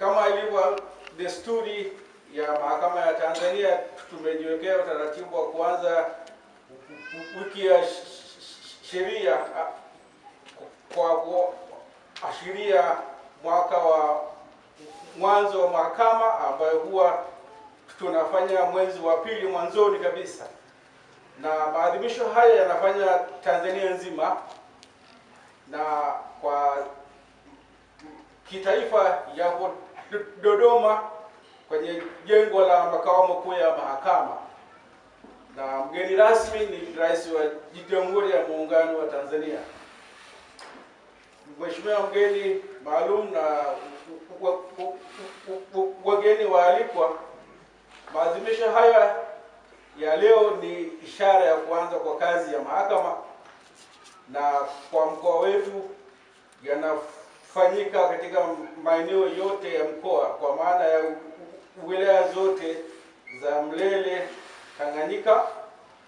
Kama ilivyo desturi ya mahakama ya Tanzania, tumejiwekea utaratibu wa kuanza wiki ya sheria kwa kuashiria mwaka wa mwanzo wa mahakama, ambayo huwa tunafanya mwezi wa pili mwanzoni kabisa, na maadhimisho haya yanafanya Tanzania nzima, na kwa kitaifa yapo Dodoma kwenye jengo la makao makuu ya mahakama, na mgeni rasmi ni Rais wa Jamhuri ya Muungano wa Tanzania. Mheshimiwa mgeni maalum na wageni waalikwa, maadhimisho haya ya leo ni ishara ya kuanza kwa kazi ya mahakama, na kwa mkoa wetu yanafanyika katika maeneo yote ya mkoa, kwa maana ya wilaya zote za Mlele, Tanganyika,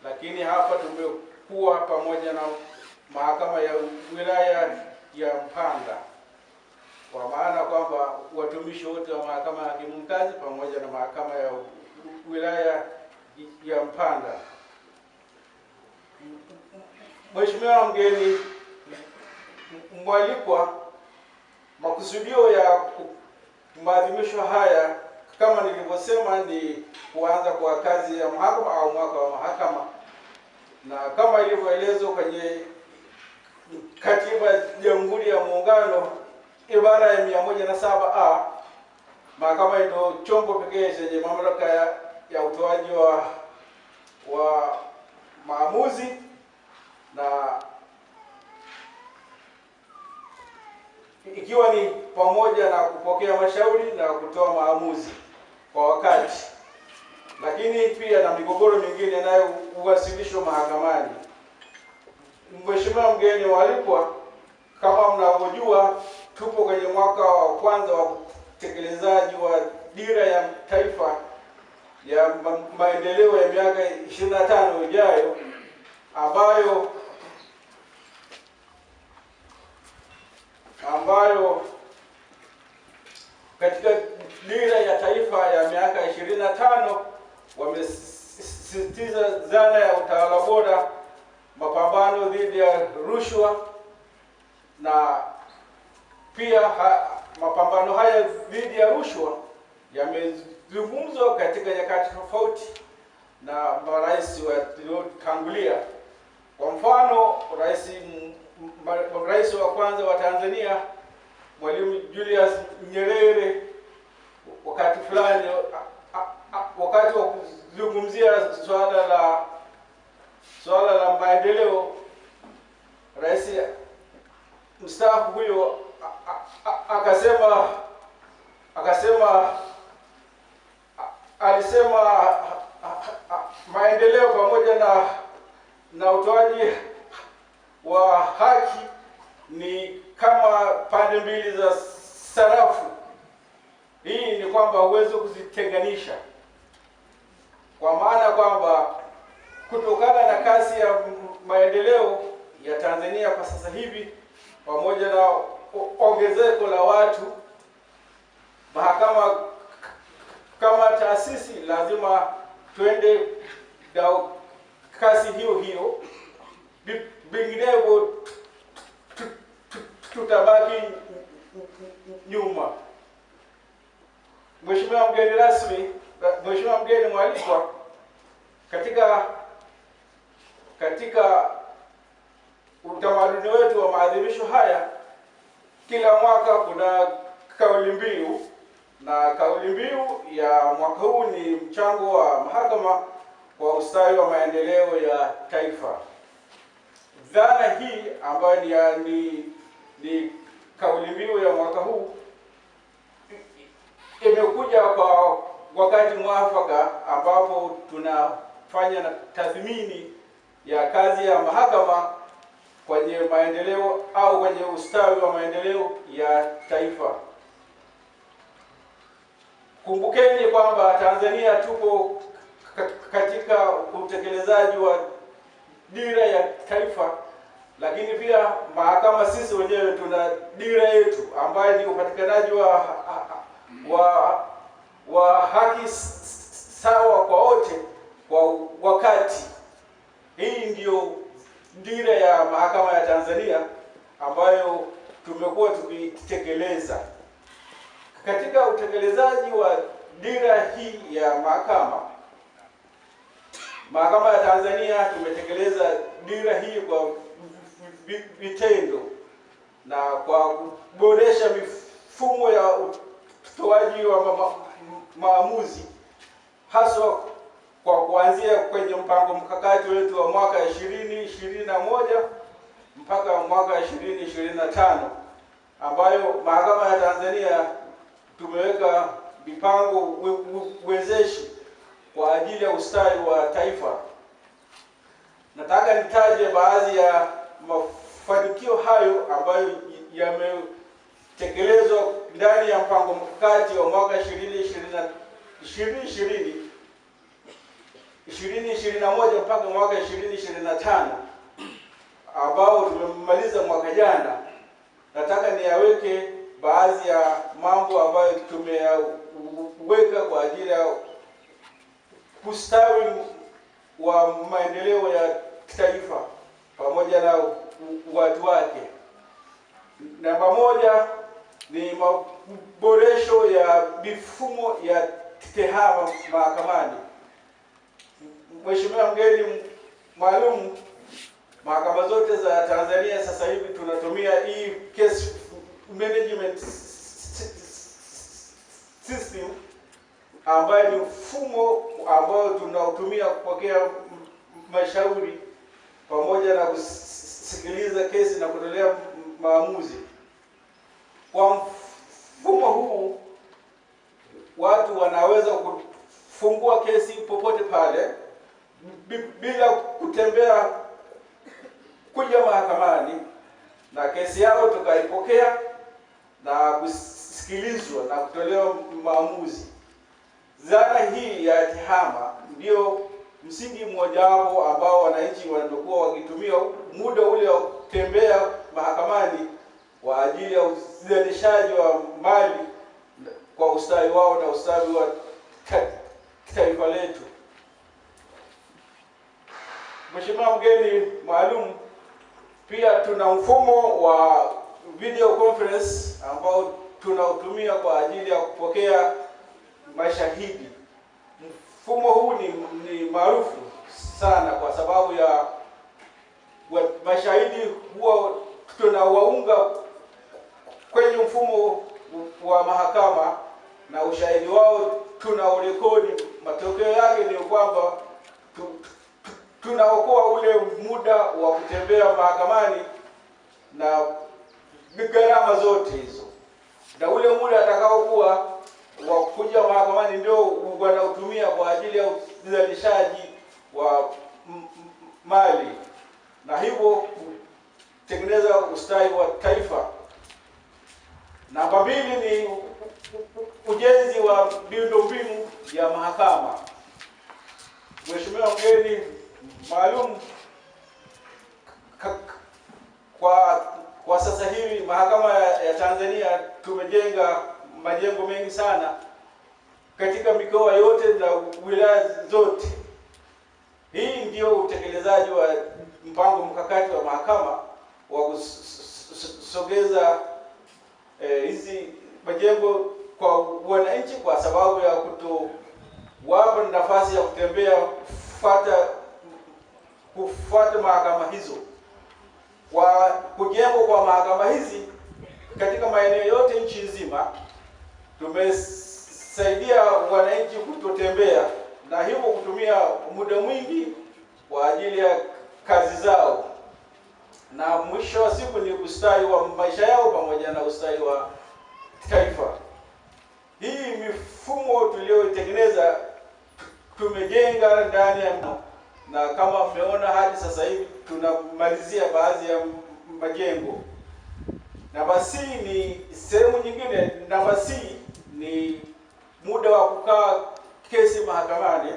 lakini hapa tumekuwa pamoja na mahakama ya wilaya ya Mpanda, kwa maana kwamba watumishi wote wa mahakama ya hakimu mkazi pamoja na mahakama ya wilaya ya Mpanda. Mheshimiwa mgeni mwalikwa, makusudio ya maadhimisho haya kama nilivyosema ni kuanza kwa kazi ya mahakama au mwaka wa mahakama, na kama ilivyoelezwa kwenye Katiba ya Jamhuri ya Muungano ibara ya 107A, mahakama ndio chombo pekee chenye mamlaka ya utoaji wa maamuzi, na ikiwa ni pamoja na kupokea mashauri na kutoa maamuzi kwa wakati, lakini pia na migogoro mingine inayowasilishwa mahakamani. Mheshimiwa mgeni waalikwa, kama mnavyojua, tupo kwenye mwaka wa kwanza wa utekelezaji wa dira ya taifa ya maendeleo ya miaka 25 ijayo, ambayo katika dira ya taifa ya miaka 25 wamesisitiza dhana ya utawala bora, mapambano dhidi ya rushwa, na pia mapambano haya dhidi ya rushwa yamezungumzwa katika nyakati tofauti na marais waliotangulia. Kwa mfano, rais wa kwanza wa Tanzania Mwalimu Julius Nyerere, wakati fulani, wakati wa kuzungumzia swala la maendeleo, rais mstaafu huyo alisema maendeleo pamoja na utoaji wa haki ni kama pande mbili za sarafu. Hii ni kwamba huwezi kuzitenganisha, kwa maana kwamba kutokana na kasi ya maendeleo ya Tanzania kwa sasa hivi, pamoja na ongezeko la watu, mahakama kama taasisi lazima twende na kasi hiyo, vinginevyo tutabaki nyuma. Mheshimiwa mgeni rasmi, Mheshimiwa mgeni mwalikwa, katika utamaduni wetu wa maadhimisho haya, kila mwaka kuna kauli mbiu, na kauli mbiu ya mwaka huu ni mchango wa mahakama kwa ustawi wa maendeleo ya taifa. Dhana hii ambayo ni kauli mbiu ya mwaka huu imekuja kwa wakati mwafaka, ambapo tunafanya tathmini ya kazi ya mahakama kwenye maendeleo au kwenye ustawi wa maendeleo ya taifa. Kumbukeni kwamba Tanzania tupo katika utekelezaji wa dira ya taifa, lakini pia mahakama sisi wenyewe tuna dira yetu ambayo ni upatikanaji wa wa haki sawa kwa wote kwa wakati. Hii ndiyo dira ya mahakama ya Tanzania ambayo tumekuwa tukitekeleza. Katika utekelezaji wa dira hii ya mahakama ya Tanzania tumetekeleza dira hii kwa vitendo na kwa kuboresha mifumo ya utoaji wa maamuzi, haswa kwa kuanzia kwenye mpango mkakati wetu wa mwaka 2021 mpaka mwaka 2025, ambayo mahakama ya Tanzania tumeweka mipango wezeshi kwa ajili ya ustawi wa taifa. Nataka nitaje baadhi ya mafanikio hayo ambayo yametekelezwa ndani ya mpango mkakati wa mwaka 2021 mpaka mwaka 2025 ambao tumemaliza mwaka jana. Nataka niyaweke baadhi ya mambo ambayo tumeyaweka kwa ajili ya ustawi wa maendeleo ya taifa pamoja na watu wake. Namba moja ni maboresho ya mifumo ya tehama mahakamani. Mheshimiwa mgeni maalum, mahakama zote za Tanzania sasa hivi tunatumia hii case management system, ambayo ni mfumo ambao tunautumia kupokea mashauri pamoja na kusikiliza kesi na kutolea maamuzi. Kwa mfumo huu watu wanaweza kufungua kesi popote pale bila kutembea kuja mahakamani, na kesi yao tukaipokea na kusikilizwa na kutolewa maamuzi. Zana hii ya tehama ndio msingi mmojawapo ambao wananchi wanakuwa wakitumia muda ule wa kutembea mahakamani kwa ajili ya uzalishaji wa mali kwa ustawi wao na ustawi wa taifa letu. Mheshimiwa mgeni maalum, pia tuna mfumo wa video conference ambao tunautumia kwa ajili ya kupokea mashahidi. Mfumo huu ni maarufu sana kwa sababu ya mashahidi huwa tunawaunga kwenye mfumo wa mahakama na ushahidi wao tunaurekodi. Matokeo yake ni kwamba tunaokoa ule muda wa kutembea mahakamani na gharama zote hizo, na ule muda atakaokuwa wa kuja mahakamani ndio wanautumia kwa ajili ya uzalishaji wa mali na hivyo kutengeneza ustawi wa taifa. Namba mbili ni ujenzi wa miundombinu ya mahakama. Mheshimiwa mgeni maalum, kwa sasa hivi mahakama ya Tanzania tumejenga majengo mengi sana katika mikoa yote na wilaya zote. Hii ndio utekelezaji wa mpango mkakati wa mahakama wa kusogeza hizi majengo kwa wananchi, kwa sababu ya kutowapa nafasi ya kutembea kufuata mahakama hizo. Kwa kujengwa kwa mahakama hizi katika maeneo yote nchi nzima, tumesaidia wananchi kutotembea na hivyo kutumia muda mwingi kwa ajili ya kazi zao, na mwisho wa siku ni ustawi wa maisha yao pamoja na ustawi wa taifa. Hii mifumo tuliyotengeneza tumejenga ndani ya, na kama mmeona hadi sasa hivi tunamalizia baadhi ya majengo. Namba C ni sehemu nyingine. Namba C ni muda wa kukaa kesi mahakamani.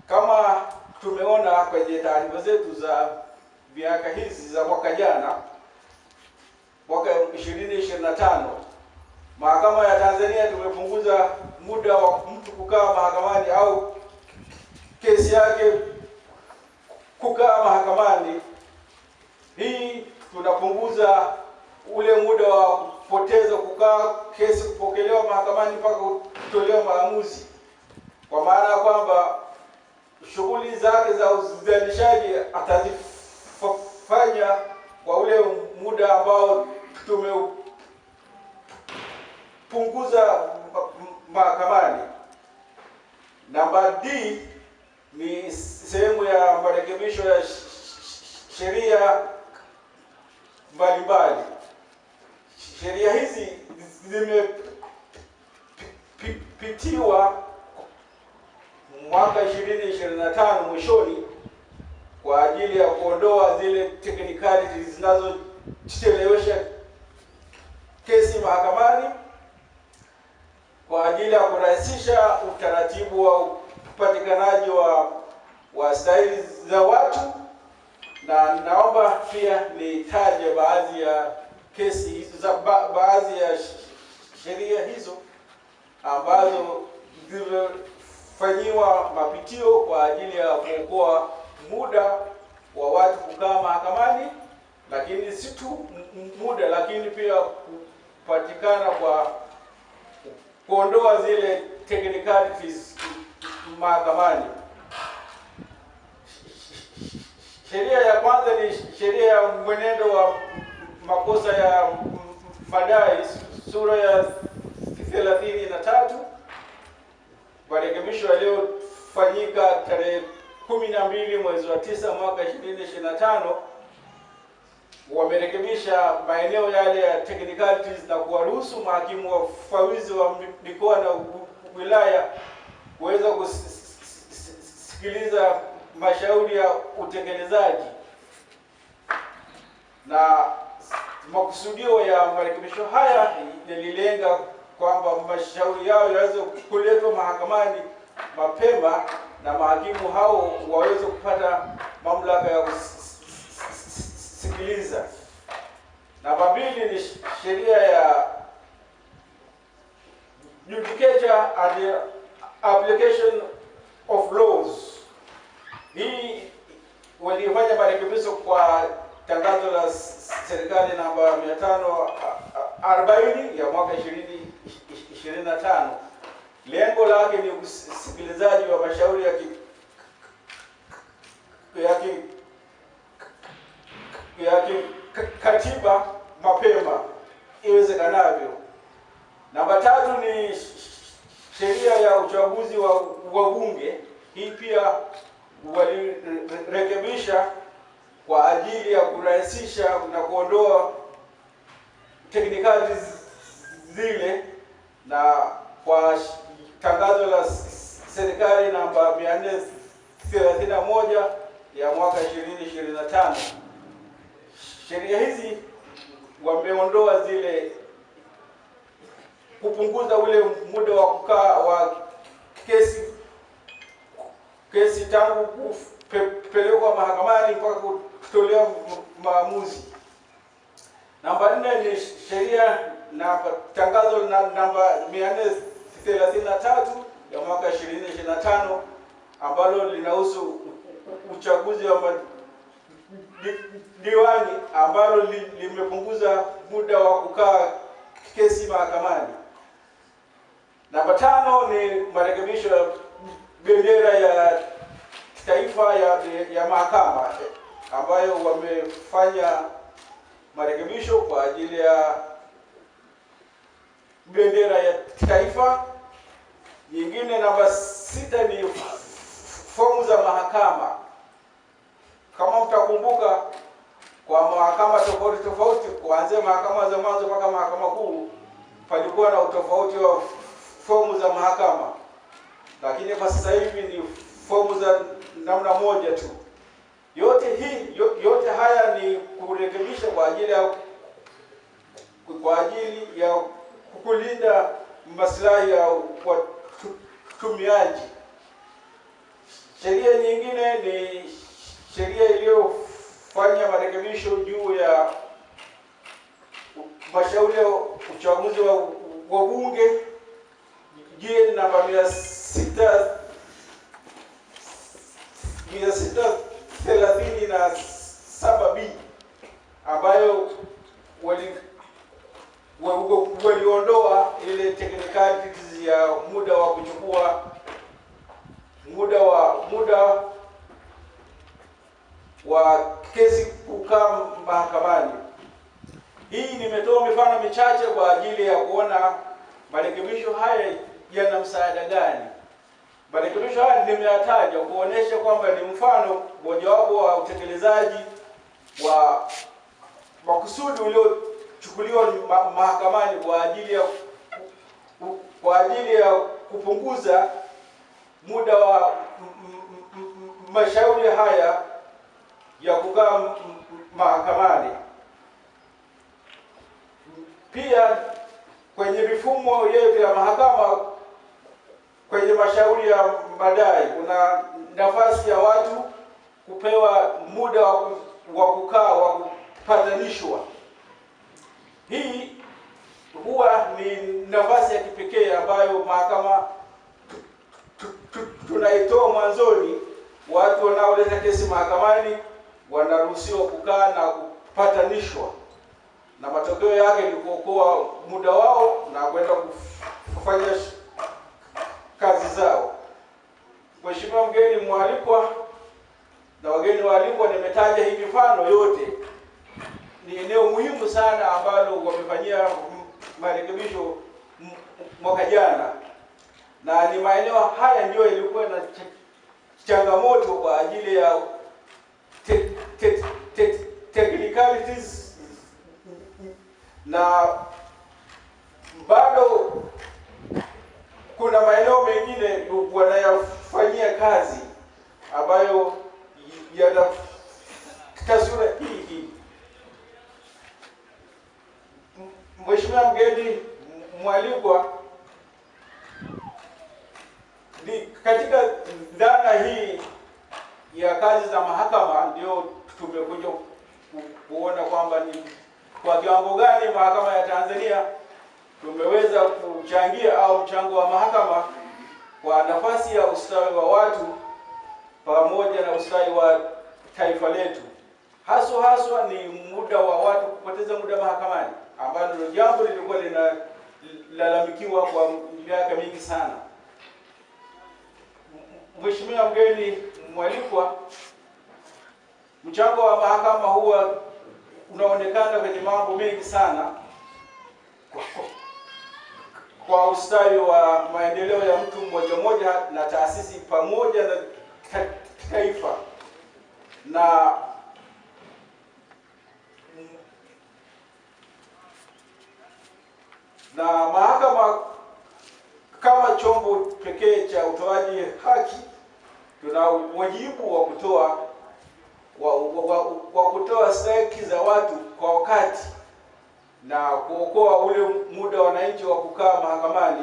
Kama tumeona kwenye taarifa zetu za miaka hizi za mwaka jana, mwaka 2025, mahakama ya Tanzania tumepunguza kupunguza muda wa mtu kukaa mahakamani au kesi yake kukaa mahakamani. Hii tunapunguza ule muda wa kupoteza kukaa kesi kupokelewa mahakamani mpaka kutolewa maamuzi, kwa maana kwamba shughuli zake za uzalishaji atazifanya kwa ule muda ambao tumepunguza mahakamani. Namba D ni sehemu ya marekebisho ya sheria mbalimbali. Sheria hizi zimepitiwa mwaka 2025 mwishoni kwa ajili ya kuondoa zile technicalities zinazochelewesha kesi mahakamani, kwa ajili ya kurahisisha utaratibu wa upatikanaji wa stahili za watu. Na naomba pia nitaje baadhi ya kesi hizo za baadhi ya sheria hizo ambazo zimefanyiwa mapitio kwa ajili ya kuokoa muda wa watu kukaa mahakamani, lakini si tu muda, lakini pia kupatikana kwa kuondoa zile technicalities mahakamani. Sheria ya kwanza ni sheria ya mwenendo wa makosa ya madai, sura ya 33. Marekebisho yaliyofanyika tarehe 12 mwezi wa 9 mwaka 2025 wamerekebisha maeneo yale ya technicalities na kuwaruhusu mahakimu wafawizi wa mikoa na wilaya kuweza kusikiliza mashauri ya utekelezaji. Na makusudio ya marekebisho haya yalilenga kwamba mashauri yao yaweze kuletwa mahakamani mapema na mahakimu hao waweze kupata mamlaka ya kusikiliza. Namba 2 ni sheria ya Judicature and Application of Laws. Hii walifanya marekebisho kwa tangazo la serikali namba 540 ya mwaka 2025. Lengo lake ni usikilizaji wa mashauri ya katiba mapema iwezekanavyo. Namba 3 ni sheria ya uchaguzi wa bunge. Hii pia walirekebisha kwa ajili ya kurahisisha na kuondoa technicalities zile, na kwa tangazo la serikali namba 431 ya mwaka 2025. Sheria hizi wameondoa zile kupunguza ule muda wa kukaa wa kesi tangu kupelekwa mahakamani mpaka kutolewa maamuzi. Namba 4 ni sheria namba tangazo namba 433 ya mwaka 2025 ambalo linahusu uchaguzi wa diwani, ambalo limepunguza muda wa kukaa kesi mahakamani. Namba 5 ni marekebisho ya bendera ya taifa ya mahakama, ambayo wamefanya marekebisho kwa ajili ya bendera ya taifa. Nyingine namba 6 ni fomu za mahakama. Kama mtakumbuka, kwa mahakama tofauti kuanzia mahakama za mwanzo mpaka mahakama kuu palikuwa na utofauti wa fomu za mahakama, lakini kwa sasa hivi ni fomu za namna moja tu. Yote haya ni kurekebisha kwa ajili ya kulinda maslahi ya watumiaji. Sheria nyingine ni sheria iliyofanya marekebisho juu ya mashauri ya uchaguzi wa bunge namba 637B ambayo waliondoa ile technicalities ya muda wa kuchukua muda wa kesi kukaa mahakamani. Hii nimetoa mifano michache kwa ajili ya kuona marekebisho haya yana msaada gani. Marekebisho haya nimeyataja kuonesha kwamba ni mfano mojawapo wa utekelezaji wa makusudi uliochukuliwa mahakamani kwa ajili ya kupunguza muda wa mashauri haya ya kukaa mahakamani. Pia kwenye mifumo yetu ya mahakama, kwenye mashauri ya madai kuna nafasi ya watu kupewa muda wa kukaa wa kupatanishwa. Hii huwa ni nafasi ya kipekee ambayo mahakama tunaitoa mwanzoni. Watu wanaoleta kesi mahakamani wanaruhusiwa kukaa na kupatanishwa, na matokeo yake ni kuokoa muda wao na kwenda kufanya kazi zao. Mheshimiwa mgeni mwalikwa na wageni waalikwa, nimetaja hii mifano yote, ni eneo muhimu sana ambalo wamefanyia marekebisho mwaka jana, na ni maeneo haya ndio ilikuwa na changamoto kwa ajili ya technicalities, na bado kuna maeneo mengine wanayafanyia kazi ambayo yana taswira hii. Mheshimiwa mgeni mwalikwa, ni katika dhana hii ya kazi za mahakama ndio tumekuja kuona kwamba ni kwa kiwango gani mahakama ya Tanzania tumeweza kuchangia au mchango wa mahakama kwa nafasi ya ustawi wa watu pamoja na ustawi wa taifa letu. Haswa ni muda wa watu kupoteza muda mahakamani, ambalo ndio jambo lilikuwa linalalamikiwa kwa miaka mingi sana. Mheshimiwa mgeni mwalikwa, mchango wa mahakama huwa unaonekana kwenye mambo mengi sana kwa ustawi wa maendeleo ya mtu mmoja mmoja na taasisi pamoja na taifa. Na mahakama kama chombo pekee cha utoaji haki, tuna wajibu wa kutoa stahiki za watu kwa wakati na kuokoa ule muda wa wananchi wa kukaa mahakamani.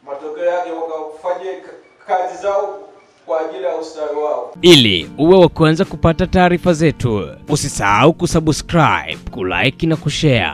Matokeo yake wakafanye kazi zao kwa ajili ya ustawi wao. Ili uwe wa kwanza kupata taarifa zetu, usisahau kusubscribe, kulike na kushare.